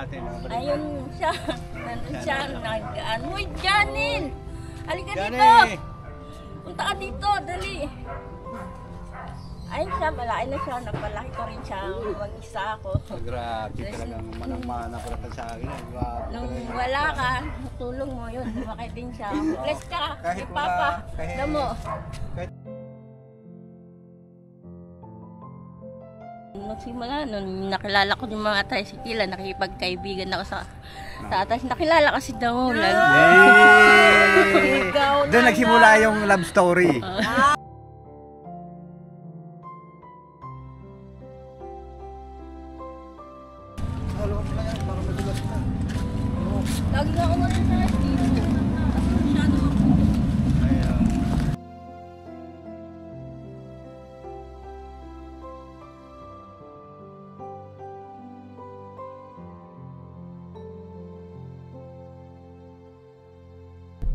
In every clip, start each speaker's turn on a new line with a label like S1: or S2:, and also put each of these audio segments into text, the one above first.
S1: natin.
S2: Ayun siya. Nandun siya. Nag-ano. Uy, Janine! Halika dito!
S1: Jani!
S2: Punta ka dito, dali. Ayun siya, malaki na siya. Napalaki ko rin siya. Mag-isa ako.
S1: Grabe talagang manang-mana pala sa akin. Grabe
S2: Nung
S1: talaga.
S2: wala ka, tulong mo yun. Lumaki din siya. Bless ka
S1: Kahit
S2: kay Papa.
S1: wala, kahit-
S2: Alam mo.
S1: kahit-
S2: Nung simula, nung nakilala ko yung mga tricycle, nakipagkaibigan ako sa tatas. Nakilala kasi daw.
S1: Yay!
S2: Ikaw na
S1: Doon nagsimula
S2: nga.
S1: yung love story.
S2: Lagi na ako marinas dito. Masyado ako.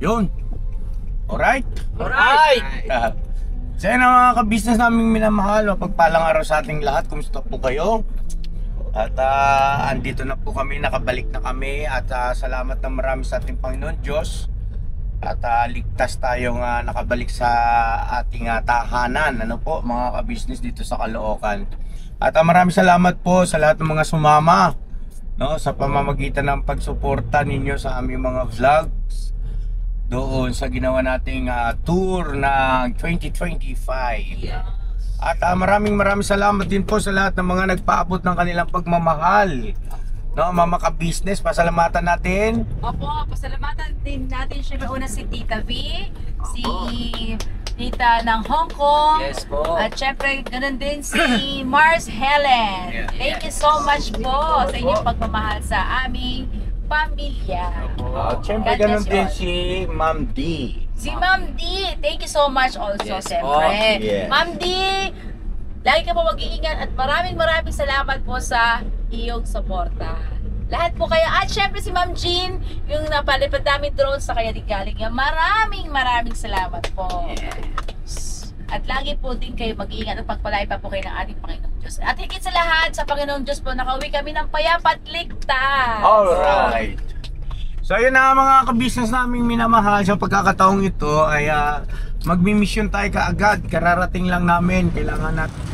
S3: Yun. Alright?
S4: Alright!
S3: So yun ang mga ka-business naming minamahal. Pagpalang araw sa ating lahat. Kumusta po kayo? At andito na po kami. Nakabalik na kami. At salamat na marami sa ating Panginoon Diyos. At ligtas tayong nakabalik sa ating tahanan. Ano po mga ka-business dito sa Caloocan. At maraming salamat po sa lahat ng mga sumama, no, sa pamamagitan ng pagsuporta ninyo sa aming mga vlogs doon sa ginawa nating tour ng 2025. At maraming salamat din po sa lahat ng mga nagpaabot ng kanilang pagmamahal. No, mga ka-business, pasalamatan natin.
S4: Opo, pasalamatan din natin syempre una si Tita V, si Tita ng Hong Kong.
S5: Yes po.
S4: At syempre ganun din si Mars Helen. Thank you so much po sa inyong pagmamahal sa aming pamilya.
S3: At syempre
S4: God
S3: ganun
S4: bless you
S3: din
S4: all.
S3: si Ma'am D.
S4: Si Ma'am D, thank you so much also,
S5: Yes po.
S4: siyempre.
S3: Yes.
S4: Ma'am D, lagi ka po mag-iingat at maraming salamat po sa iyong suporta. Lahat po kayo. At syempre si Ma'am Jean, yung napalipad namin drone sa kanya di galing niya. Maraming salamat po.
S5: Yes.
S4: At lagi po din kayo mag-iingat at pagpalay pa po kayo ng ating Panginoong Diyos. At higit sa lahat, sa Panginoong Diyos po, nakauwi kami ng payapa at ligtas.
S3: Alright. So yun na mga ka-business naming minamahal. Sa pagkakataong ito ay magmi-mission tayo kaagad. Kararating lang namin. Kailangan natin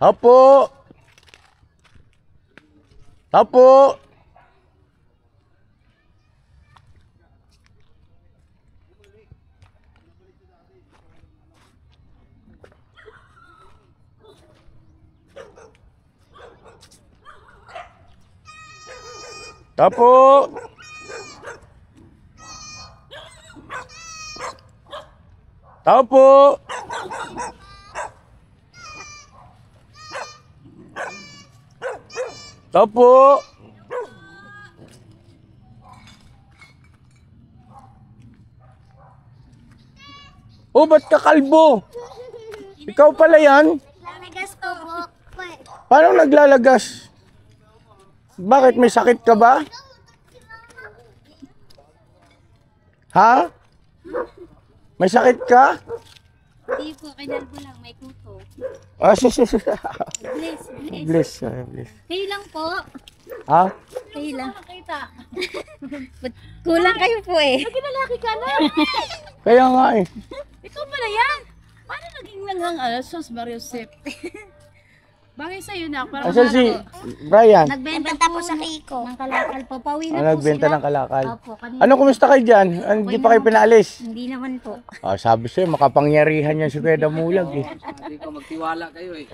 S3: Apo! Apo! Apo! Apo! Opo. Oh, ba't ka kalbo? Ikaw pala yan?
S2: Lalagas ko po.
S3: Paano naglalagas? Bakit may sakit ka ba? Ha? May sakit ka?
S2: Hindi po, kinalbo lang. May kuto.
S3: Ah, sis.
S2: Bless.
S3: Bless, bless.
S2: Kayo lang po.
S3: Ha?
S2: Kayo lang. Kulang kayo po eh.
S4: Lalaki ka na.
S3: Kaya nga eh.
S4: Ikaw pala yan. Paano naging nangang Sos Mariosep? Bagay sa'yo na. Para
S3: Asan si Brian?
S6: Nagbenta po sa Kiko. Ng kalakal po. Pauwi na po
S3: Nagbenta
S6: sila.
S3: ng kalakal.
S6: Opo, kanina.
S3: Ano, kumusta kayo dyan? Hindi pa kayo pinaalis?
S6: Hindi naman po.
S3: Sabi sa'yo, makapangyarihan yan si Kuya Damulag eh.
S5: Hindi ko magtiwala kayo eh.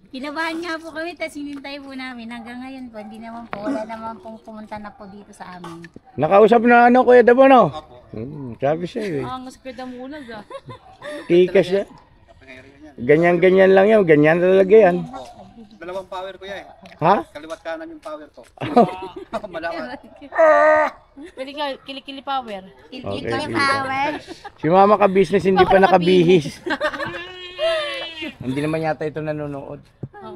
S6: Kinabahan nga po kami, tapos hinintay po namin. Hanggang ngayon po, hindi naman po. Wala naman pong pumunta na po dito sa amin.
S3: Nakausap na ano, Kuya Damo, no? Sabi sa'yo eh.
S4: ang sakit ng mulag ah.
S3: Tikas yan. Ganyan-ganyan lang yan. Ganyan talaga yan.
S1: Dalawang power ko yan.
S3: Ha?
S1: Kaliwat kanan yung power ko. Malakas.
S4: Pwede ka, kilikili power.
S3: Okay,
S6: Kaya
S3: sige.
S6: power.
S3: Si Mama ka-business hindi pa nakabihis. Hindi naman yata ito nanonood.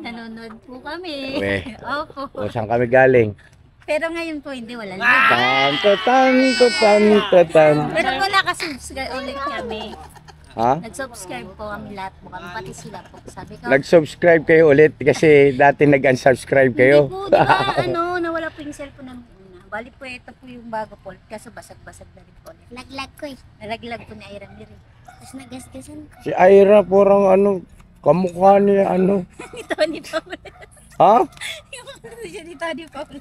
S6: Nanonood po kami.
S3: Weh.
S6: Opo.
S3: O saan kami galing?
S6: Pero ngayon po, hindi. Wala lang.
S3: Tan.
S6: Pero wala ka-subscribe ulit kami.
S3: Ha?
S6: Nag-subscribe po kami lahat po kami. Pati sila po. Sabi ko,
S3: Nag-subscribe kayo ulit kasi dati nag-unsubscribe kayo.
S6: hindi po, di ba, nawala po yung cellphone ng una. Bali po, ito po yung bago po. Kaso basag-basag na rin po. Nalaglag ko eh. Nalaglag po ni Iron rin. Tapos nagasgasan ko.
S3: Si Ira parang ano, kamukha niya ano.
S6: Ito, ni Paul.
S3: Ha?
S6: Yung siya ni Tony Paul.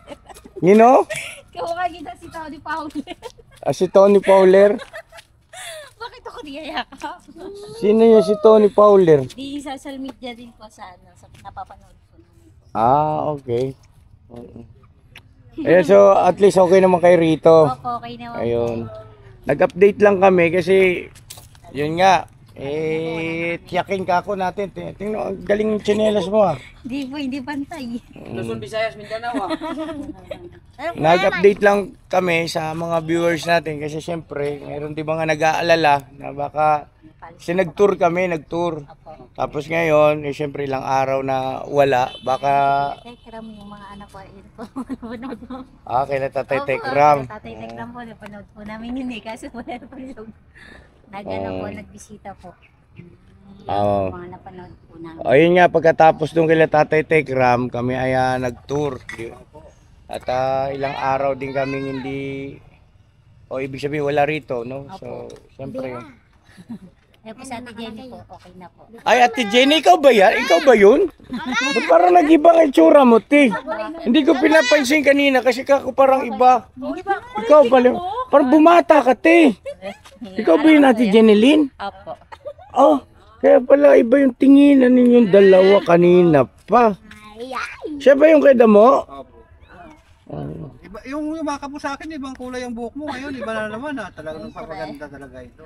S3: Nino?
S6: Kamukha kita si Tony Paul.
S3: Si Tony Fowler.
S6: Bakit ako niyayakap?
S3: Sino yung si Tony Fowler?
S6: Di social media din po sa ano, sa napapanood ko namin.
S3: Okay. Ayun, so at least okay naman kayo rito.
S6: Opo, okay naman.
S3: Ayun. Nag-update lang kami kasi yun nga, tiyakin ka ako natin. Tingnan, ang galing yung tsinelas mo ah.
S6: Hindi pantay.
S5: Luzon, Visayas, Mindanao ah.
S3: Nag-update lang kami sa mga viewers natin kasi syempre, mayroon di ba nga nag-aalala na baka kasi nag-tour kami, nag-tour. Tapos ngayon, syempre ilang araw na wala, baka
S6: Tekram yung mga anak ko. Yun po, napanood mo.
S3: kay Tatay Tekram.
S6: Tatay Tekram po, napanood po namin yun eh. Kasi wala po yung nag-ano po, nagbisita po.
S3: Oo.
S6: Mga napanood po namin.
S3: Ayun nga, pagkatapos doon kila Tatay Tekram, kami ay nag-tour. At ilang araw din kami hindi, ibig sabihin wala rito, no? So, syempre.
S6: Kaya po sa Ate Jenny po, okay na po.
S3: Ay, Ate Jenny, ikaw ba yan? Ikaw ba yun? Ba't parang nag-ibang itsura mo, te? Hindi ko pinapansin kanina kasi kako parang iba. Ikaw pala, parang bumata ka, te. Ikaw ba yun, Ate Jenilyn?
S2: Opo.
S3: Oh, kaya pala iba yung tinginan ninyong dalawa kanina pa. Siya ba yung kay Damo?
S1: Iba, yung yumakap mo sa akin, ibang kulay ang buhok mo ngayon. Iba na naman ha. Talagang nagpapaganda talaga ito.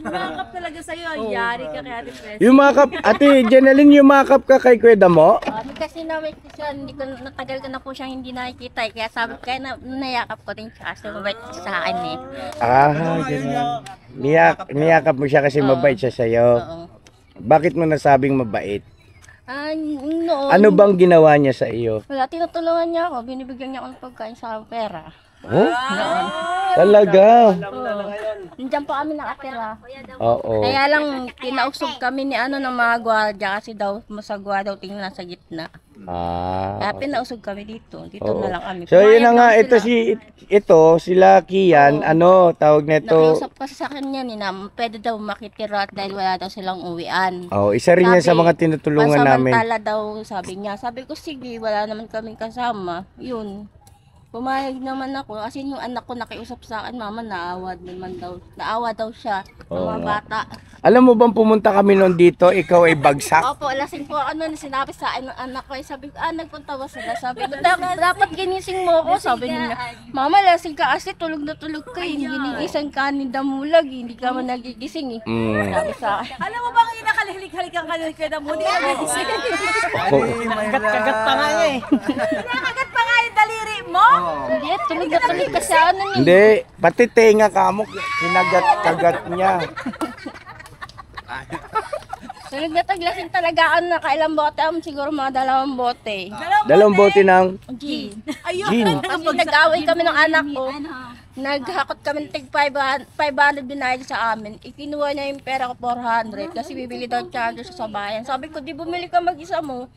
S4: Nakakap talaga sa'yo. Yari ka kay Ate Pres.
S3: Yumakap, Ate Jenilyn, yumakap ka kay Kuya Damo?
S2: Kasi nawit ko siya, hindi ko, natagal ko na po siyang hindi nakikita eh. Kaya sabi ko, kaya nayakap ko rin siya kasi mabait siya sa akin eh.
S3: Ganun. Niyakap mo siya kasi mabait siya sa'yo.
S2: Oo.
S3: Bakit mo nasabing mabait?
S2: Noon,
S3: Ano bang ginawa niya sa iyo?
S2: wala, tinutulungan niya ako, binibigyan niya ako ng pagkain sa pera.
S3: Oh? Talaga?
S2: Nandiyan pa kami nakatira.
S3: Oo.
S2: Kaya lang, kinausog kami ni ng mga gwardiya kasi daw, masagwa daw tingnan sa gitna. Kaya pinausog kami dito. Dito
S3: Oo.
S2: na lang kami.
S3: So yun na nga,
S2: Pumayag
S3: ito
S2: sila.
S3: sila Kian, tawag nito.
S2: Nakiusap kasi sa kanya ni na pwede daw makitira dahil wala daw silang uwian.
S3: Oh, isa rin yan sa
S2: Sabi,
S3: mga tinutulungan namin.
S2: Pansamantala daw, sabi niya. Sabi ko, sige, wala naman kaming kasama. Yun. Pumayag naman ako kasi yung anak ko nakiusap sa akin, mama, naawa daw siya ng mga bata.
S3: Alam mo bang pumunta kami noon dito, ikaw ay bagsak?
S2: Opo, lasing po sinabi sa akin ng anak ko. Sabi ko, nagpunta ba sila? Sabi ko, dapat ginising mo ako. Sabi niya, mama, lasing ka kasi tulog na tulog ka. Ginigisan ka ni Damulag, hindi ka man nagigising eh. Sabi sa akin.
S4: Alam mo bang inakalihalik-halikan ka ng Kuya Damo? Hindi ka nagising.
S5: Kagat pa nga niya eh.
S4: Nakagat pa nga yung daliri mo.
S2: Hindi, tulog na tulog ka sa ano niya.
S3: Hindi, pati tenga kamo, kinagat-kagat niya.
S2: Tulog na taglasin talaga ako na kailang bote. Siguro mga 2 bote.
S3: Dalawang bote ng
S2: Gin.
S3: gin.
S2: Kasi nag-away kami ng anak ko. Naghakot kami ng tig 500 binayad sa amin. Ikinuha niya yung pera ko 400 kasi bibili daw charger sa bayan. Sabi ko, di bumili ka mag-isa mo.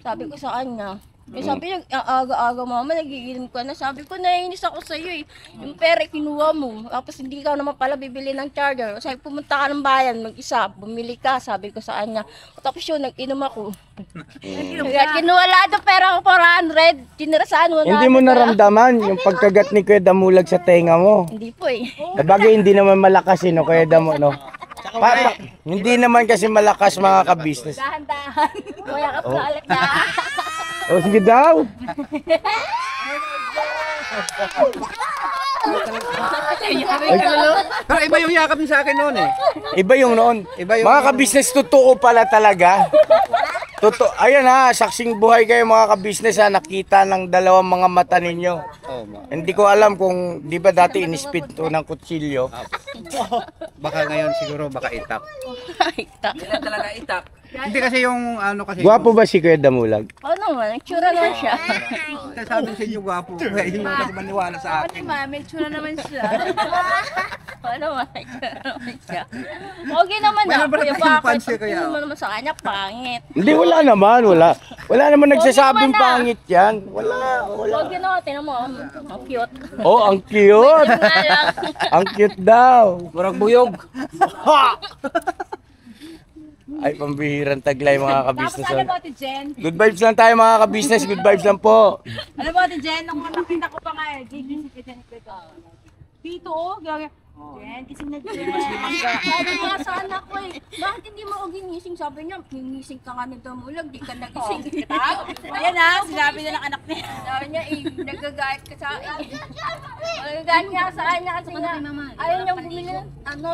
S2: Sabi ko sa kanya. Eh, sabi niya, aga-aga mama, nagiinom ka na. Sabi ko, naiinis ako sa'yo eh. Yung pera, kinuha mo. Tapos hindi ka naman pala bibili ng charger. Sabi, pumunta ka ng bayan, mag-isa, bumili ka. Sabi ko sa kanya. Tapos yun, nag-inom ako. Kaya kinuha lahat ng pera ko, 400. Tinirasaan mo na.
S3: Hindi mo naramdaman yung pagkagat ni Kuya Damulag sa tenga mo.
S2: Hindi po eh.
S3: Sabagay, hindi naman malakas no, Kuya Damo, no? Hindi naman kasi malakas mga ka-business.
S2: Dahan-dahan. Kuya ka pala ka.
S3: O sige daw.
S1: Pero iba yung yakap niya sa akin noon eh.
S3: Iba yung noon.
S1: Iba yung-
S3: Mga ka-business, totoo pala talaga. Totoo. Ayan ha, saksing buhay kayo mga ka-business ha. Nakita ng dalawang mga mata ninyo.
S1: Oh, ma.
S3: Hindi ko alam kung di ba dati in-speed to ng kutsilyo.
S1: Baka ngayon siguro baka itak.
S5: Kailan talaga itak?
S1: Hindi kasi yung ano kasi.
S3: Gwapo ba si Kuya Damulag?
S2: Oo naman, nagtsura naman siya.
S1: Sabi sa inyo gwapo. Hindi mo kasi maniwala sa akin.
S2: May tsura naman siya. Oo naman, nagtsura naman siya. Okay naman na.
S1: Mayroon ba
S2: Kuya,
S1: tayong
S2: bakit?
S1: fancy, Kuya?
S2: Hindi mo naman sa kanya, pangit.
S3: Hindi, wala naman. Wala naman nagsasabing
S2: naman na.
S3: pangit yan. Wala.
S2: Okay naman, tinan mo. Ang cute.
S3: Oh, ang cute.
S2: Nga lang.
S3: Ang cute daw.
S5: Murag buyog.
S3: Ay, pambihirang taglay mga ka-business.
S7: Tapos ano ba, Ate Jen?
S3: Good vibes lang tayo mga ka-business. Good vibes lang po.
S7: Ano ba, Ate Jen? Nung nakita ko pa nga, gigising ka dyan. Dito, oh, gagawin. Jen, gising na Jen.
S2: Sabi nga sa anak ko eh, bakit hindi mo ako ginising? Sabi niya, ginising ka nga nito mulag, di ka nagising.
S7: Ayan na, sinabi na ng anak niya.
S2: Sabi niya, nagagayat ka sa akin. Nagagayat niya sa kanya kasi nga, ayaw niya bumili ng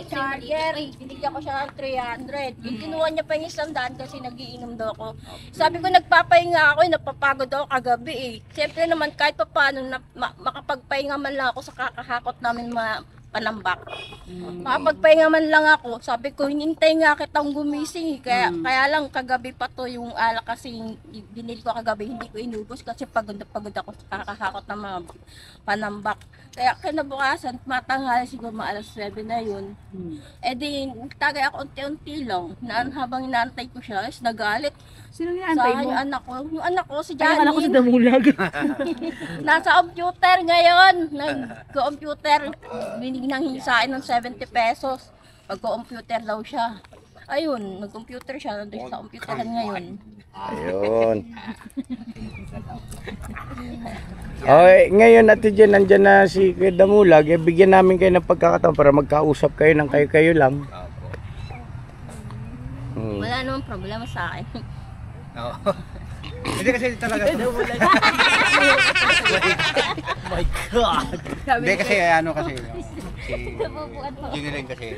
S2: charger. Binigyan ko siya ng 300. Kinuha niya pa yung 100 kasi nagiinom daw ako. Sabi ko, nagpapahinga ako, napapagod ako kagabi eh. Siyempre naman, kahit pa paano, makapagpahinga man lang ako sa kakahakot namin panambak. Makapagpahinga man lang ako. Sabi ko, hinintay nga kitang gumising. Kaya lang kagabi pa to yung alak kasi binili ko kagabi, hindi ko inubos kasi pagod na pagod ako sa kakahakot ng mga panambak. Kaya kinabukasan, matanghali siguro alas 7 na yun. Eh di, tagay ako unti-unti lang. Habang inaantay ko siya, is nagalit.
S7: Sino
S2: Sa
S7: niya mo?
S2: yung anak ko. Yung anak ko, si
S7: Ay, yung anak ko si
S2: Janine.
S7: Damulag.
S2: Nasa computer ngayon. Nag-computer. Binig nang hisain ng 70 pesos. Pag-computer daw siya. Ayun, nag-computer siya. Nandun sa computeran ngayon.
S3: Ayun. Okay, ngayon Ate Jen, nandyan na si Kuya Damulag. Bigyan namin kayo ng pagkakataon para magkausap kayo ng kayo-kayo lang.
S2: Wala namang problema sa akin.
S1: Oo. Hindi kasi talaga.
S5: My God.
S1: Hindi kasi ano kasi. Si Jingle kasi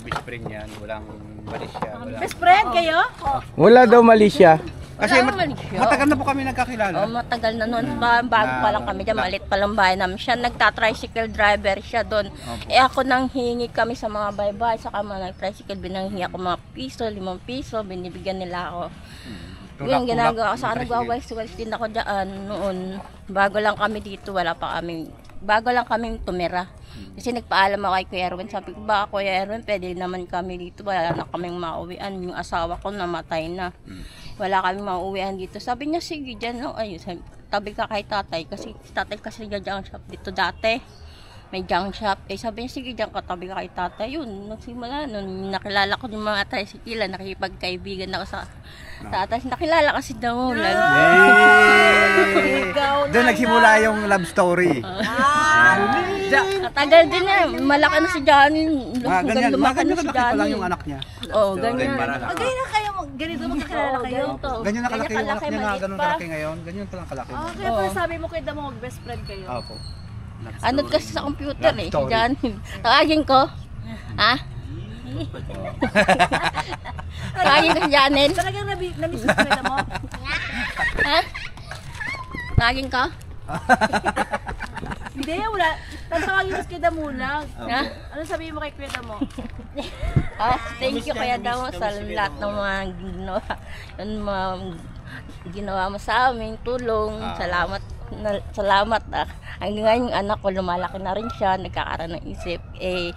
S1: best friend yan. Walang balis siya.
S7: Best friend kayo?
S3: Wala daw mali siya.
S1: Kasi matagal na po kami nagkakilala.
S2: Matagal na nun. Bago pa lang kami dyan. Malit pa lang bahay namin. Siya nagta-tricycle driver siya doon. Eh ako nang hingi kami sa mga baybay. Saka mga nag-tricycle, binanghingi ako mga piso, 5 piso. Binibigyan nila ako. Yun, ginagawa ko. Saka nagwawalis din ako dyan noon. Bago lang kami dito, bago lang kaming tumira. Kasi nagpaalam ako kay Kuya Erwin. Sabi ko, baka Kuya Erwin, pwede naman kami dito. Wala na kaming mauwian. Yung asawa ko namatay na. Wala kaming mauwian dito. Sabi niya, sige dyan. No? Ayun, tabi ka kay tatay. Kasi tatay kasi nag-junk shop dito dati. May junk shop. Eh sabi niya, sige dyan katabi ka kay tatay. Yun, nagsimula. Nung nakilala ko yung mga tricycle, nakikipagkaibigan ako sa tatay. Nakilala kasi daw.
S1: Doon nagsimula yung love story.
S2: Tagal din na. Malaki na si Johnny.
S1: Ganyan,
S2: Lumaki na si
S1: laki pa lang
S2: Johnny.
S1: yung anak niya.
S2: Oo, ganyan.
S7: Ganyan na kayo, ganito magkakilala kayo?
S1: Ganyan na kalaki yung anak niya na
S2: maliit
S1: ganun
S2: pa.
S1: kalaki ngayon. Ganyan pa lang kalaki.
S7: Ah, kaya pala sabi mo kay Damog, best friend kayo.
S1: Opo.
S2: Ano kasi sa computer
S1: Love
S2: eh, si
S1: story.
S2: Johnny. Tawagin ko. Ha? Tawagin ko si Johnny.
S7: Talagang namiss mo kay Damog?
S2: Ha? Tawagin ko?
S7: Hindi, wala. Tatawagin mo kay Damulag.
S2: Ha?
S7: Ano sabihin mo kay Kuya Damog?
S2: Thank you kaya daw sa lahat ng mga ginawa mo sa amin, tulong. Salamat. Hanggang ngayon yung anak ko lumalaki na rin siya, nagkakaroon ng isip. Eh,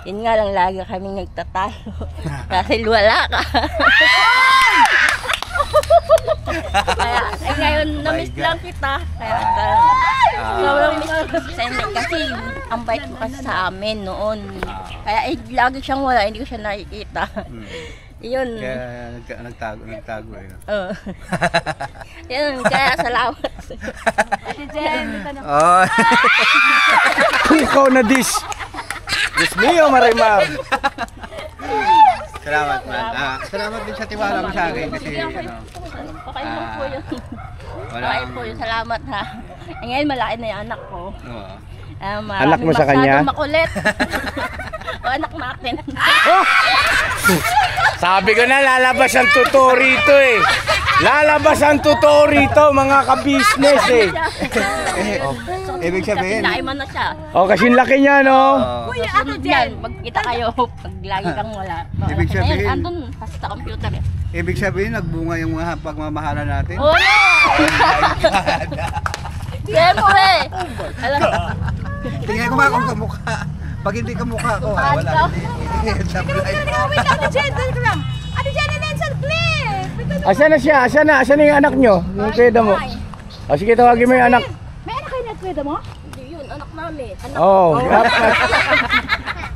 S2: yun nga lang lagi kaming nagtatalo. Dahil wala ka. Kaya ngayon na-miss lang kita. Kaya sobrang miss ko si Senay kasi ang bait mo kasi sa amin noon. Kaya lagi siyang wala, hindi ko siya nakikita. Yun.
S1: Kaya nagtago eh.
S2: Oo. Yun, kaya salamat.
S7: Ate Jen, may tanong.
S3: Oh. Kukaw na dish. Diyos mio, Marimar.
S1: Salamat man. Salamat din sa tiwala mo sa akin kasi
S2: Okay lang po yun.
S1: wala
S2: Okay po yun, salamat ha. Ngayon malaki na yung anak ko.
S1: Oo.
S3: Anak mo sa kanya?
S2: Masyadong makulit. O anak natin.
S3: Sabi ko na, lalabas ang totoo rito eh. Lalabas ang totoo rito, mga ka-business eh.
S1: Ibig sabihin,
S2: Naiman na siya.
S3: O, kasing laki niya, no?
S7: Kuya, Ate
S2: Sunod
S7: Jen.
S2: yan, magkita kayo pag lagi kang wala.
S1: Ibig sabihin-
S2: Ngayon, andun, kasi sa computer eh.
S1: ibig sabihin nagbunga yung mga pagmamahalan natin.
S2: Oh, no! Siyempre! Alam,
S1: Tingnan ko kung kamukha. Pag hindi kamukha ko, wala. Sablay.
S7: Wait, Ate Jen, dali ka lang. Ate Jen, Nelson, please.
S3: Asan na siya? Asan na yung anak nyo? Yung kweda mo. O, sige, tawagin mo yung anak.
S7: May anak kayo na kweda mo?
S2: hindi yun, anak namin. Anak
S3: Oo.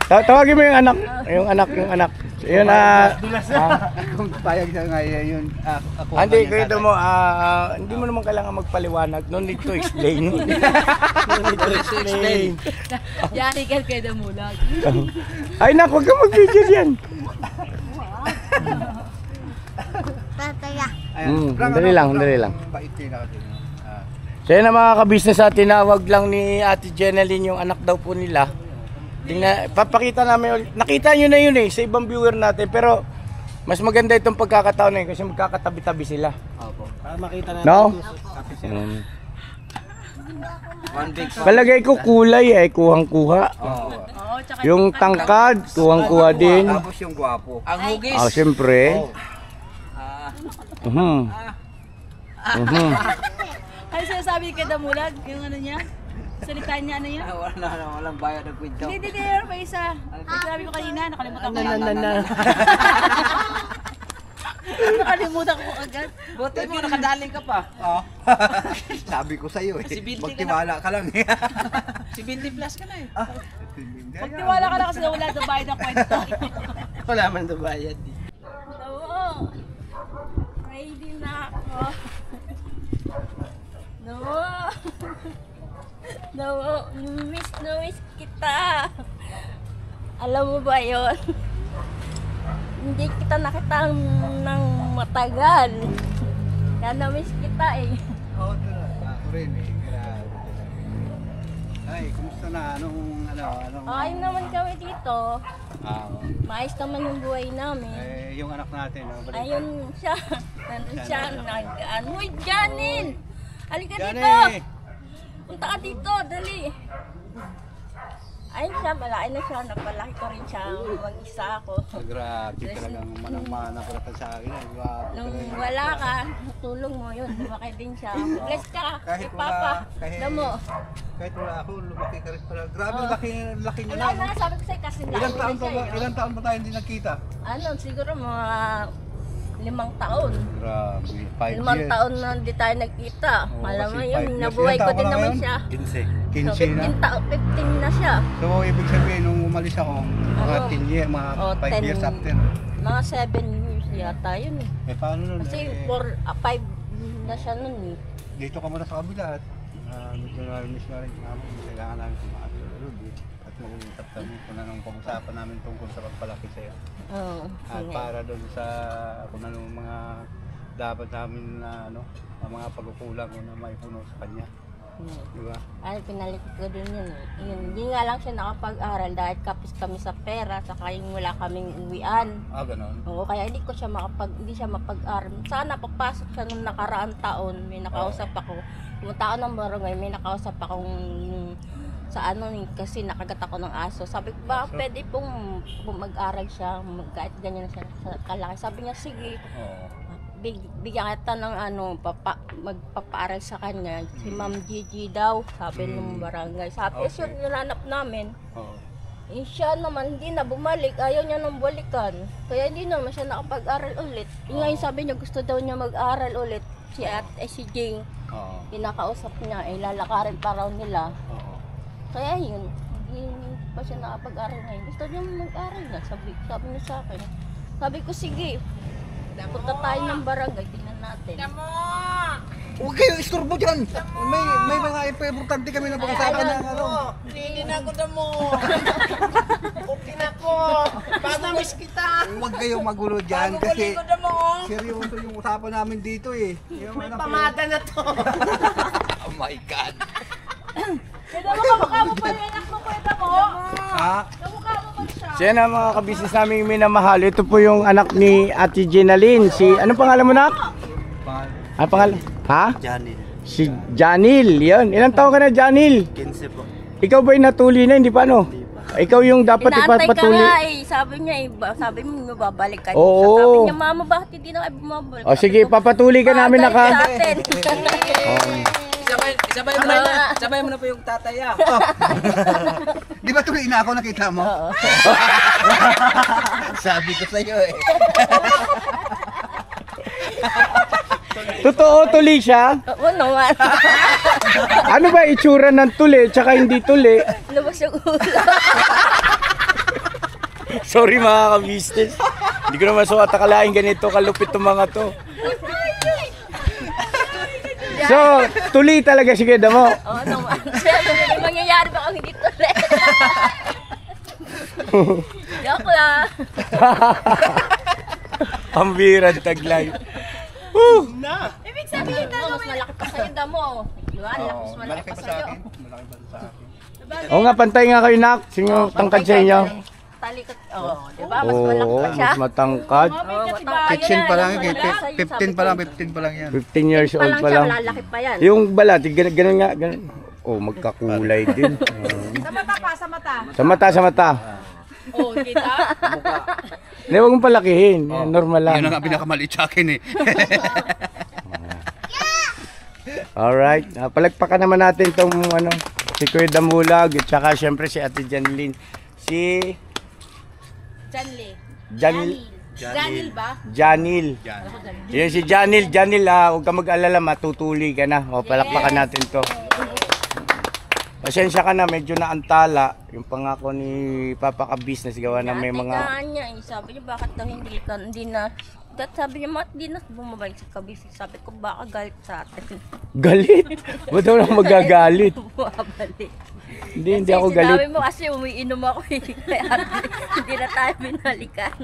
S3: Tawagin mo yung anak. Yung anak. Yun,
S1: Kung payag siya nga yun, ako.
S3: hindi, kweda mo, hindi mo naman kailangan magpaliwanag. No need to explain. No need to explain.
S7: Yari ka kweda mo lang.
S3: Ay, nak, huwag kang mag-video yan.
S6: Tataya.
S3: Dali lang.
S1: Bait din ako din.
S3: So yun ang mga kabisnes sa tinawag lang ni Ate Jeneline yung anak daw po nila. Tingnan, papakita namin ulit. Nakita nyo na yun eh sa ibang viewer natin, pero mas maganda itong pagkakataon na yun kasi magkakatabi-tabi sila.
S1: Opo.
S5: Para makita natin.
S3: No?
S5: One big
S3: Palagay ko kulay ay kuhang-kuha.
S7: Oo, tsaka
S3: Yung tangkad, kuhang-kuha din.
S1: Tapos yung gwapo.
S5: ang hugis.
S3: Siyempre. Mhm. Mhm.
S7: ano sinasabi kay Damulag? Yung ano niya? Salita niya ano yan?
S5: Walang bayad ng kwento.
S7: Hindi, meron pa isa. Sabi ko kanina, nakalimutan ko agad. Nakalimutan ko agad.
S5: Buti mo, nakadaling ka pa.
S1: Sabi ko sa iyo eh.
S5: Si Binti ka
S1: Magtiwala ka lang eh.
S5: Si 20 plus ka na eh.
S7: Magtiwala ka na kasi na wala na bayad ng kwento.
S5: Wala man na bayad.
S2: Oo. Ready na ako. No, miss kita. Alam mo ba yon? Hindi kita nakita ng matagal. Kaya na-miss kita eh.
S1: Oo, talaga. Ako rin eh. Grabe. Ay, kumusta na? Anong
S2: Okay naman kami dito.
S1: Ah,
S2: Maayos naman yung buhay namin.
S1: yung anak natin, balik.
S2: Ayun siya. Nandun siya. Nag-ano. Uy, Janine! Halika dito!
S1: Jani!
S2: Punta ka dito, dali. Ayun siya, malaki na siya. Napalaki ko rin siya. Mag-isa ako.
S1: Grabe talagang manang-mana pala sa akin. Grabe
S2: Nung
S1: talaga.
S2: wala ka, tulong mo yun. Lumaki din siya. Bless ka.
S1: Kahit
S2: Si
S1: wala,
S2: Papa.
S1: kahit-
S2: Damo.
S1: Kahit wala ako, lumaki ka rin pala. Grabe, laki niya
S2: Wala
S1: na.
S2: na, sabi ko sa'yo kasi
S1: Ilang taon pa tayo hindi nagkita?
S2: Ano, siguro mga 5 taon.
S1: Grabe, 5
S2: 5
S1: years.
S2: taon na hindi tayo nagkita.
S1: Oo,
S2: Alam mo
S1: kasi
S2: yun,
S1: 5 years.
S2: nabuhay
S1: Ilang
S2: ko
S1: taon
S2: din
S1: ka na
S2: naman
S1: ngayon?
S2: siya.
S1: 15 na.
S2: 15 na siya.
S1: So, ibig sabihin, nung umalis ako, mga 10 years, mga 5 years after.
S2: Mga 7 years yata yun eh.
S1: Eh, paano nun?
S2: Kasi
S1: Eh,
S2: 5 na siya nun eh.
S1: dito ka muna sa kabila at medyo na-miss na rin namin. Kailangan namin kumakatulog eh. At mag-uusap kami kung anong pag-usapan namin tungkol sa pagpalaki sa'yo.
S2: Oo.
S1: At para doon sa kung anong mga dapat namin na ang mga pagkukulang ko na maipuno sa kanya. Di ba?
S2: Ay, pinalit ko din yun eh. Yun, hindi nga lang siya nakapag-aral dahil kapis kami sa pera, saka yung wala kaming uwian.
S1: Ganon.
S2: Oo, kaya hindi siya mapag-aral. Sana papasok siya nung nakaraang taon, may nakausap ako. Pumunta ako ng barangay, may nakausap akong sa kasi nakagat ako ng aso. Sabi ko, ba pwede pong mag-aral siya, kahit ganyan siya sa kalaki. Sabi niya, sige.
S1: Oo.
S2: Bigyan kita ng magpapaaral sa kanya. Si Ma'am Gigi daw, sabi nung barangay. Sabi,
S1: Okay.
S2: yun, nilanap namin.
S1: Oo.
S2: Eh, siya naman hindi na bumalik, ayaw niya nang balikan. Kaya hindi naman siya nakapag-aral ulit. Yung ngayon sabi niya gusto daw niya mag-aral ulit. Si Jing,
S1: Oo.
S2: pinakausap niya, eh lalakarin pa raw nila.
S1: Oo.
S2: Kaya yun, hindi pa siya nakapag-aral ngayon. Gusto niya mag-aral na, sabi niya sa akin. Sabi ko, sige, punta tayo ng barangay, tingnan natin.
S1: Huwag kayo istorbo dyan! May mga importante kami na pag-usapan na ano.
S5: Hindi na ako na mo. Okay na ko. Paano miss kita?
S1: Huwag kayong magulo dyan kasi
S5: Ko na mo.
S1: seryoso yung usapan namin dito eh. Yung
S5: May
S1: anak ko-
S5: pamada na to.
S3: Oh my God.
S7: Pwede mo kamukha mo pa yung anak mo, pwede mo.
S1: Ha?
S7: Kamukha mo pa siya.
S3: So yan ang mga kabisnes namin minamahal. Ito po yung anak ni Ate Jenaline. Anong pangalan mo, nak? Ano pangalan? Ha?
S1: Janil.
S3: Si Janil. Yan. Ilang taon ka na, Janil?
S1: 15 po.
S3: Ikaw ba'y natuli na? Hindi pa, no? Ikaw yung dapat
S2: Inaantay ka
S3: ipapatuli.
S2: nga eh, sabi niya eh, sabi mo babalik ka.
S3: Oo.
S2: Sabi niya, mama bakit hindi na kayo bumabalik?
S3: O sige, papatuli ka namin
S2: Babalik sa
S3: naka.
S2: atin.
S5: Sabay mo na po yung tatay ah.
S1: Di ba tuloy na ako nakita mo? Sabi ko sa'yo eh.
S3: Totoo, tuli siya?
S2: Oo naman.
S3: Ano ba itsura ng tuli tsaka hindi tuli?
S2: Labas yung ulo.
S3: Sorry mga ka-business. Hindi ko naman sukat akalain ganito kalupit itong mga to. So, tuli talaga si Kuya Damo.
S2: Oo naman. May mangyayari ba kung hindi tuloy? Joke lang.
S3: Ang birang taglay.
S7: Ibig sabihin na
S2: Mas malaki pa sa'yo damo. Diba? Mas malaki pa sa'yo.
S1: Malaki pa sa akin.
S3: Oo nga, pantay nga kayo, nak. Sino tangkad sa inyo?
S2: Talikot. Oo, diba? Mas malaki
S3: Oo,
S2: pa siya.
S3: mas matangkad.
S2: Oo, matangkad.
S1: 15 pa lang yun.
S2: Wala sa'yo,
S1: 15 pa lang, 15 pa lang yan.
S3: 15 years
S2: Pa
S3: old
S2: lang
S3: pa
S2: siya,
S3: lang.
S2: malalaki pa yan.
S3: Yung balat, ganun nga, ganun. Oh, magkakulay din.
S7: Sa mata pa, sa mata.
S3: Sa mata, sa mata.
S7: Oh, kita?
S3: Hindi, huwag mong palakihin. Yan, normal lang.
S1: Yun ang pinakamaliit sa akin eh.
S3: Alright. Palagpakan naman natin itong ano, si Kuya Damulag at saka syempre si Ate Janlyn. Si
S7: Janli.
S3: Janil
S7: ba?
S3: Janil. Yan si Janil. Janil, huwag ka mag-alala, matutuli ka na. O, palakpakan natin to. Pasensya ka na, medyo naantala. Yung pangako ni Papa ka-business, gawa na may mga...
S2: Naatigaan niya eh. Sabi niya, bakit daw hindi na... Sabi niya, bakit hindi na bumabalik sa kabisi? Sabi ko, baka galit sa atin.
S3: Galit? Ba't daw na magagalit?
S2: Bumabalik.
S3: Hindi ako galit.
S2: Sinabi mo kasi umiinom ako eh. Kaya hindi na tayo binalikan.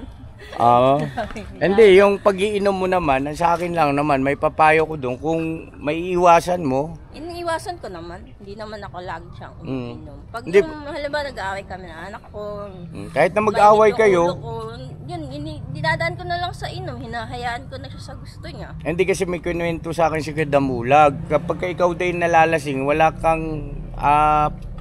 S3: Hindi, yung pag-iinom mo naman, sa akin lang naman, may papayo ko doon. Kung may iwasan mo,
S2: Iniiwasan ko naman. Hindi naman ako lagi siyang umiinom. Pag
S3: Hindi.
S2: yung, halimbawa nag-aaway kami na anak ko,
S3: kahit na mag-away
S2: mainit yung
S3: kayo,
S2: ulo ko, yun, dinadaan ko na lang sa inom. Hinahayaan ko na siya sa gusto niya.
S3: hindi kasi may kinuwento sa akin si Kuya Damulag. Kapag ka ikaw din nalalasing, wala kang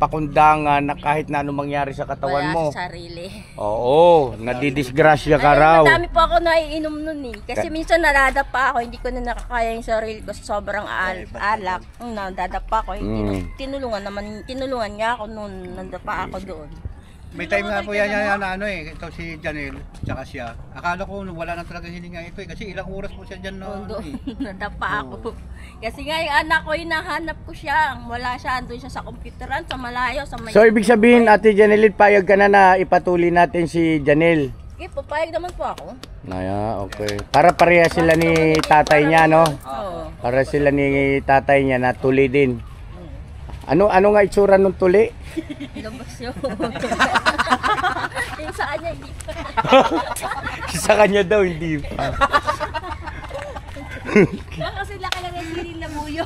S3: pakundangan na kahit na anong mangyari sa katawan
S2: Wala
S3: mo.
S2: sa sarili.
S3: Oo, nadidisgrasya ka raw.
S2: Madami po ako naiinom nun eh. Kasi minsan nadadapa ako, hindi ko na nakakaya yung sarili ko sa sobrang alak. Nadadapa ako, tinulungan niya ako noon, nadapa ako doon.
S1: May time nga po yan na ano eh, ito si Janel, tsaka siya. Akala ko wala na talaga hininga ito eh, kasi ilang oras po siya dyan na ano
S2: Doon,
S1: eh.
S2: nadapa ako. Kasi nga yung anak ko, hinahanap ko siya. Wala siya, doon siya sa computeran, sa malayo, sa may...
S3: So, ibig sabihin, Ate Janelit, payag ka na ipatuloy natin si Janel.
S2: Okay, papayag naman po ako.
S3: Okay. Para pareha sila ni tatay niya, no?
S2: Oo.
S3: Para sila ni tatay niya na tuli din. Ano nga itsura ng tuli?
S2: Labas yun. Yung sa kanya, hindi pa.
S3: Sa kanya daw, hindi pa.
S7: Kasi laki lang yung siril na buyo.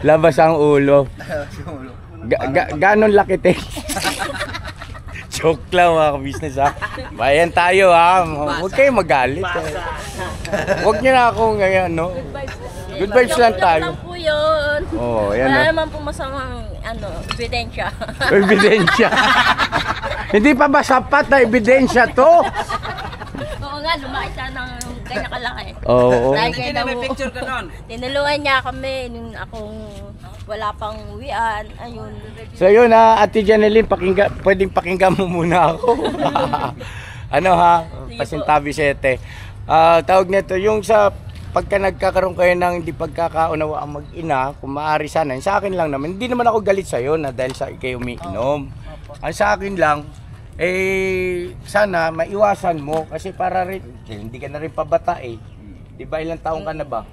S3: Labas ang ulo. Ganon laki, te? Joke lang mga ka-business ha. Bayan tayo ha. Huwag kayo magalit. Huwag niyo na ako ngayon, no? Good vibes lang tayo.
S2: Lang po yun.
S3: Oh, yan
S2: Wala
S3: o.
S2: naman po masamang ebidensya.
S3: Ebidensya. Hindi pa ba sapat na ebidensya to?
S2: Oo nga, lumaki siya ng ganyan kalaki.
S3: Oo.
S2: Dahil kay
S5: Hindi na may
S2: Damu.
S5: picture ka nun.
S2: Tinulungan niya kami nung akong wala pang uwian, ayun.
S3: So yun Ate Janeline, pwedeng pakinggan mo muna ako. Ano ha, Pasintabi 7. Tawag nito, yung sa pagka nagkakaroon kayo ng hindi pagkakaunawa ang mag-ina, kung maaari sana, sa akin lang naman, hindi naman ako galit sa'yo na dahil sa kayo umiinom. Ang sa akin lang, sana maiwasan mo kasi para rin, hindi ka na rin pabata eh. Di ba ilang taong ka na ba?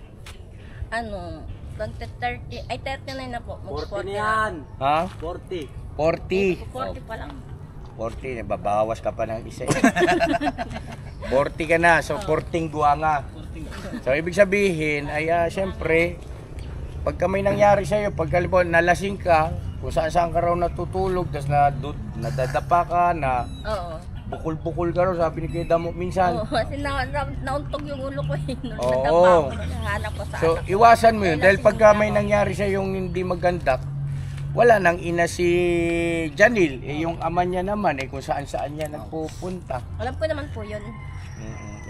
S2: Ano, 30 ay 39 na po.
S5: 40 na yan.
S3: Ha?
S5: 40.
S3: 40.
S2: 40 pa lang.
S3: 40, nababawas ka pa ng isa. 40 ka na, so 14 guwanga. So ibig sabihin ay syempre pagka may nangyari sa iyo, pagka nalasing ka, kung saan ka raw natutulog, tapos nadadapa ka na
S2: Oo.
S3: bukol-bukol ka raw, sabi ni Kuya Damo minsan.
S2: Oo, kasi nauntog yung ulo ko eh. Nung
S3: Oo.
S2: nadapa ako, naghahanap ko sa
S3: So
S2: anak ko.
S3: iwasan mo yun dahil
S2: Lasing
S3: pagka
S2: na
S3: may
S2: ako.
S3: nangyari sa yung hindi maganda, wala nang ina si Janil, yung ama niya naman kung saan-saan niya nagpupunta.
S2: Alam ko naman po yun.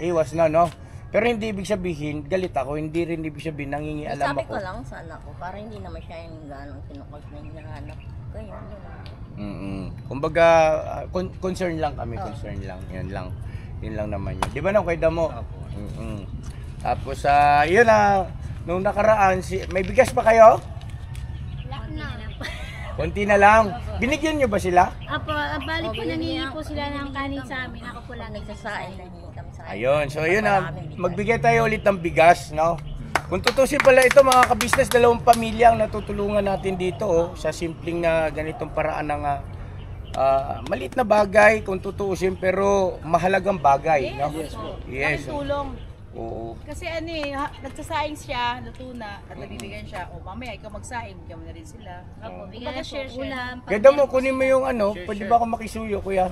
S3: Iwas na, no? Pero hindi ibig sabihin, galit ako, hindi rin ibig sabihin nangingialam
S2: Sabi
S3: ako.
S2: ko lang sa anak ko, para hindi naman siya yung gano'ng sinukos na hinahanap ko. Yun.
S3: Kumbaga, concern lang kami, concern lang. Yun lang naman yun. Di ba nang kay Damo? Tapos, yun nung nakaraan, may bigas pa kayo? Konti na lang. Binigyan nyo ba sila?
S6: Apo, bali po nangingi po sila ng kanin sa amin. Ako po lang
S2: Nagsasain na hindi kami sa
S3: Ayun, so yun magbigay tayo ulit ng bigas, no? Kung tutusin pala ito mga kabisnes, 2 pamilya ang natutulungan natin dito sa simpleng na ganitong paraan ng maliit na bagay kung tutusin pero mahalagang bagay, no? Yes.
S7: Ang tulong.
S3: Oo.
S7: Kasi nagsasaing siya, luto na, at nabibigyan siya. O mamaya, ikaw magsaing, bigyan mo na rin sila.
S6: Bigyan share ulam.
S3: Kaya mo, kunin mo yung pwede ba ako makisuyo, kuya?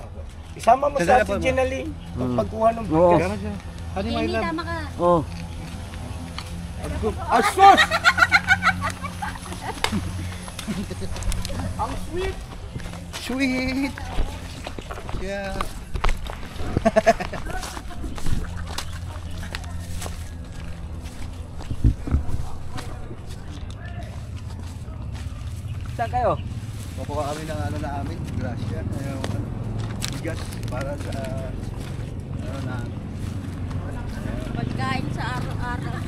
S3: Isama mo sa atin, Jenaline. Pagkuha ng bigas.
S6: Hindi, tama ka.
S3: Oh. Asos!
S1: Ang sweet! Sweet! Yeah.
S3: Saan kayo?
S1: Kukuha kami ng namin, grasya. Bigas para sa
S2: pagkain sa araw-araw.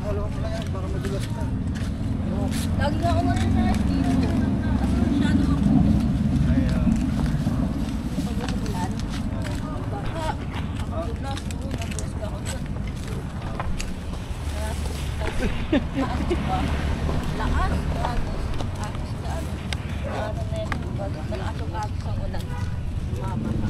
S1: Halo ko lang yan, baka madulas na.
S2: Lagi nga ako nasa dito. Kasi masyado ako. Pag-ulan. Baka, ako dulas ko, nadulas ka ako dyan. Lakas, agos ka. Ano na yun, malakas ang ulan. Mama ka.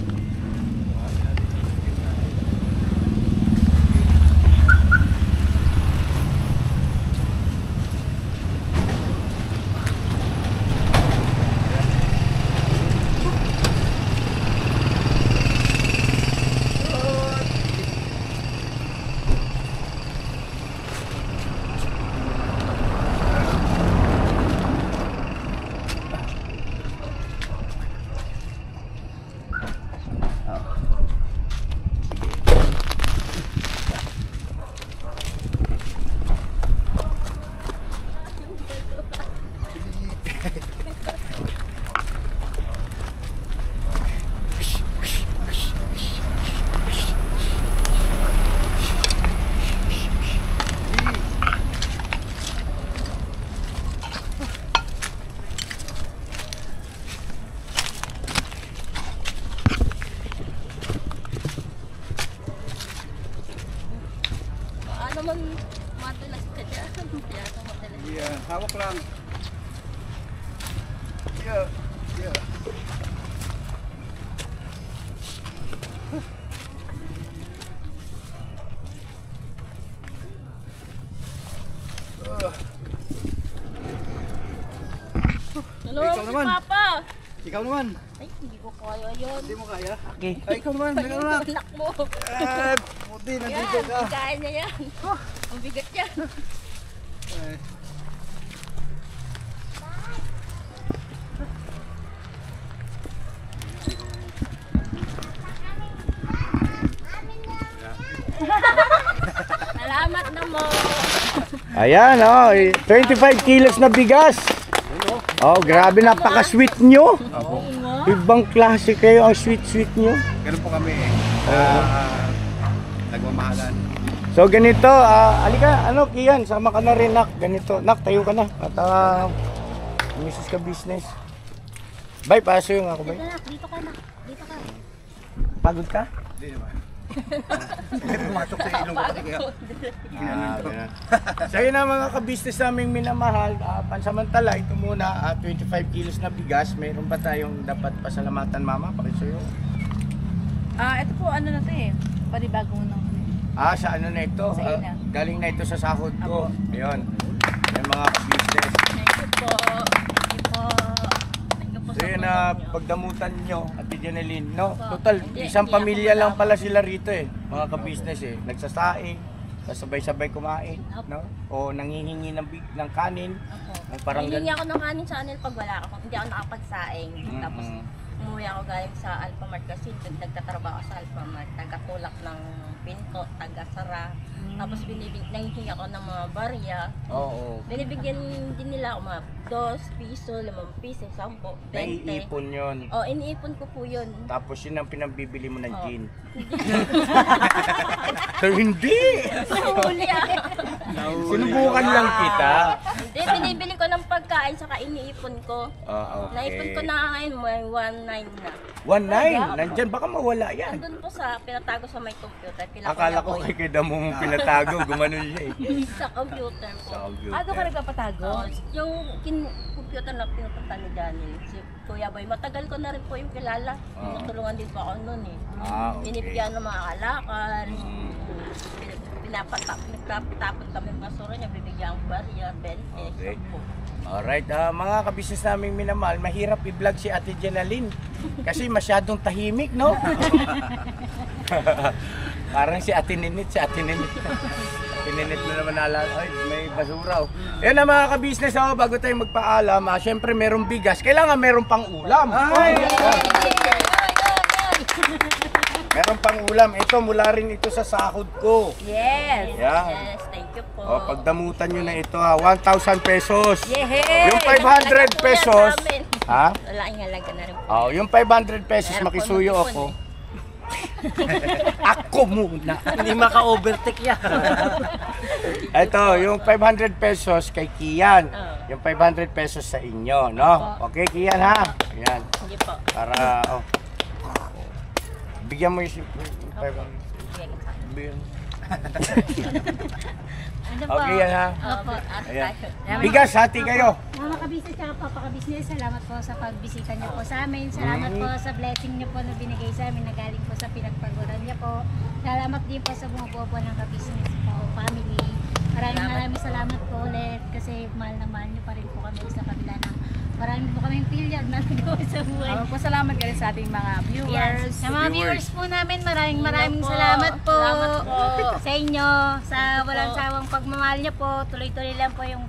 S2: Naman madalas ka dyan. Piyasa madalas.
S1: Yeah, hawak lang. Yeah, yeah.
S2: Hello,
S1: Ikaw
S2: si
S1: naman.
S2: Papa.
S1: Ikaw naman.
S2: Ay, hindi ko kaya yun.
S1: Hindi mo kaya? Okay. Ay, ikaw naman. Ikaw naman.
S2: Anak mo.
S1: Puti, nandito ka.
S2: Yan, kaya niya yan. Ang bigat yan.
S1: Eh.
S2: Salamat na mo.
S3: Ayan, oh, 25 kilos na bigas. Oh, grabe, napaka-sweet nyo. Ibang klase kayo ang sweet-sweet nyo.
S1: Ganun po kami nagmamahalan.
S3: So ganito, alika, Kian, sama ka na rin, Nak. Ganito, Nak, tayo ka na. At misis ka business. Bye, paso yung ako, bye.
S6: Dito ka na. Dito ka.
S3: Pagod ka?
S1: Hindi naman. Pumasok sa ilong ko kasi kaya.
S3: Ganun. So yun na mga ka-business naming minamahal. Pansamantala, ito muna, 25 kilos na bigas. Mayroon pa tayong dapat pasalamatan, Mama? Pakisuyo.
S7: Ito po, ano na to eh. Panibagong na.
S3: Sa ano na ito?
S7: Sa ina.
S3: Galing na ito sa sahod ko. Ayun. Yung mga ka-business.
S2: Thank you po. Thank you po. Thank you po
S3: So
S2: sa
S3: yun pagdamutan nyo, Ate Janeline, no?
S2: Opo.
S3: Total,
S2: Hindi
S3: isang
S2: ako
S3: pamilya lang
S2: wala.
S3: pala sila rito eh. Mga ka-business eh. Nagsasaing, sabay-sabay kumain, no? O nangihingi ng kanin. Ng parang
S2: Hihingi ako ng kanin sa kanil pag wala ako. Hindi ako nakapagsaing. Tapos umuwi ako galing sa Alphamart kasi nagtatrabaho sa Alphamart. Tagatulak ng pinto, tagasara. Tapos nangihingi ako ng mga barya.
S3: Oo.
S2: Binibigyan din nila ako mga 2 piso, 5 piso, 10, 20.
S3: Naiipon yun.
S2: Iniipon ko po yun.
S3: Tapos yun ang pinambibili mo ng
S2: Oo.
S3: gin. So hindi!
S2: Nahuli
S3: Sinubukan lang kita.
S2: Hindi, binibili ko ng pagkain saka iniipon ko.
S3: Okay.
S2: Naipon ko na ngayon, may 1.9 na.
S3: 1.9, nandyan, baka mawala yan.
S2: Andun po sa, pinatago sa may computer.
S3: Akala ko kay Kidamo mong pinatago, gumanon siya eh.
S2: Sa computer po.
S3: Sa computer.
S7: Ano ka nagpapatago?
S2: Yung computer na pinupunta ni Daniel, si Kuya Boy, matagal ko na rin po yung kilala. Tinutulungan din po ako noon eh.
S3: Okay.
S2: Binibigyan ng mga kalakal. Nagtapon kami ng basura niya, bibigyan ang barya, 20.
S3: Okay.
S2: 10.
S3: Alright, mga kabisnes naming minamahal, mahirap i-vlog si Ate Janeline kasi masyadong tahimik, no? Parang si Ate Ninit. Ate Ninit na naman naalala. Ay, may basura. Yan na mga kabisnes, bago tayo magpaalam, syempre merong bigas, kailangan meron pang ulam. Meron pang ulam. Ito, mula rin ito sa sahod ko.
S7: Yes!
S3: Yan.
S2: Yes, thank you po.
S3: Pagdamutan nyo na ito, 1,000 pesos.
S7: Yehey!
S3: Yung 500 pesos, ha?
S2: Wala ang halaga na rin po.
S3: Yung 500 pesos,
S2: Meron po
S3: makisuyo
S2: nung
S3: ako.
S2: ipon
S3: Ako muna.
S5: Hindi maka-overtake yan.
S3: Ito, yung 500 pesos kay Kian. Yung 500 pesos sa inyo, no? Okay, Kian, ha? Ayan.
S2: Hindi po.
S3: Para, bigyan mo yung 500. Bigyan.
S6: Ano po?
S3: Okay, yan, ha?
S6: Opo.
S3: Ayan. Bigas, hati kayo.
S6: Mga kabisnes at papakabisnes, salamat po sa pagbisita niyo po sa amin. Salamat po sa blessing niyo po na binigay sa amin na galing po sa pinagpaguran niyo po. Salamat din po sa buo po ng kabisnes po, family. Maraming salamat po ulit kasi mahal na mahal niyo pa rin po kami sa kabila ng marami po kaming pilyad na nagawa sa buhay.
S7: Pasalamat ka rin sa ating mga viewers.
S6: Sa mga viewers po namin, maraming salamat po.
S2: Salamat po.
S6: Sa inyo, sa walang sawang pagmamahal niyo po. Tuloy-tuloy lang po yung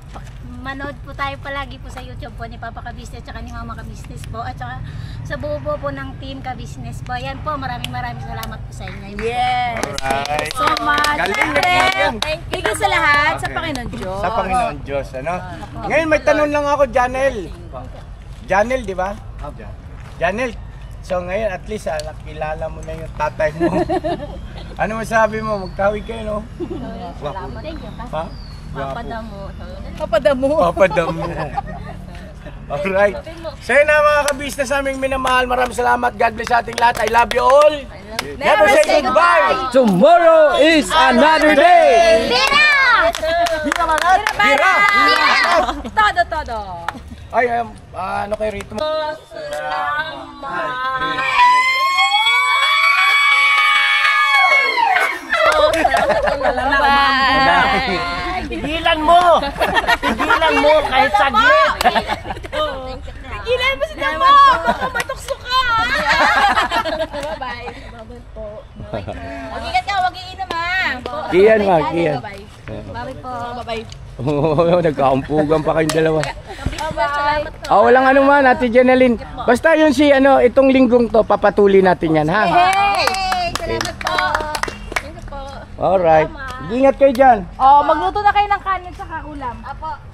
S6: manood po tayo palagi po sa YouTube po ni Papa Ka-Business at ni Mama Ka-Business po at saka sa buo po ng team Ka-Business po. Yan po, maraming salamat po sa inyo.
S7: Yes!
S3: Alright.
S7: So much!
S3: Galing na
S7: Siyempre,
S3: Kian.
S7: higit sa lahat, sa
S3: Okay.
S7: Panginoon Diyos.
S3: Sa Panginoon Diyos, ano? Ngayon may tanong lang ako, Janel. Janel, di ba? Janel, so ngayon at least nakilala mo na yung tatay mo. Ano masabi mo? Magkawig kayo, no?
S2: Salamat. Thank you.
S3: Ha?
S2: Papadamo.
S7: Papadamo.
S3: Papadamo. Alright. So yun na mga ka-business naming minamahal. Maraming salamat. God bless ating lahat. I love you all. Never say goodbye.
S5: Tomorrow is another day!
S3: Bira!
S7: Todo.
S3: Ay, ano kayo rito?
S5: Tigilan mo! Tigilan mo kahit saglit!
S7: Ilan mo si Damo! Baka matukso ka! Bye-bye. Bye-bye po. Mag-ingat ka, huwag iinom ha.
S3: Kian, ma, Kian.
S6: Bye po.
S7: Bye-bye.
S3: Oo, nagkaumpugan pa kayong dalawa.
S2: Salamat po.
S3: Walang ano man, Ate Janeline. Basta yun itong linggong to, papatuloy natin yan, ha?
S6: Hey! Salamat po.
S2: Thank you po.
S3: Alright.
S2: Salamat.
S3: Ingat kayo dyan.
S7: Oh, magluto na kayo ng kanin sa ulam.
S6: Apo.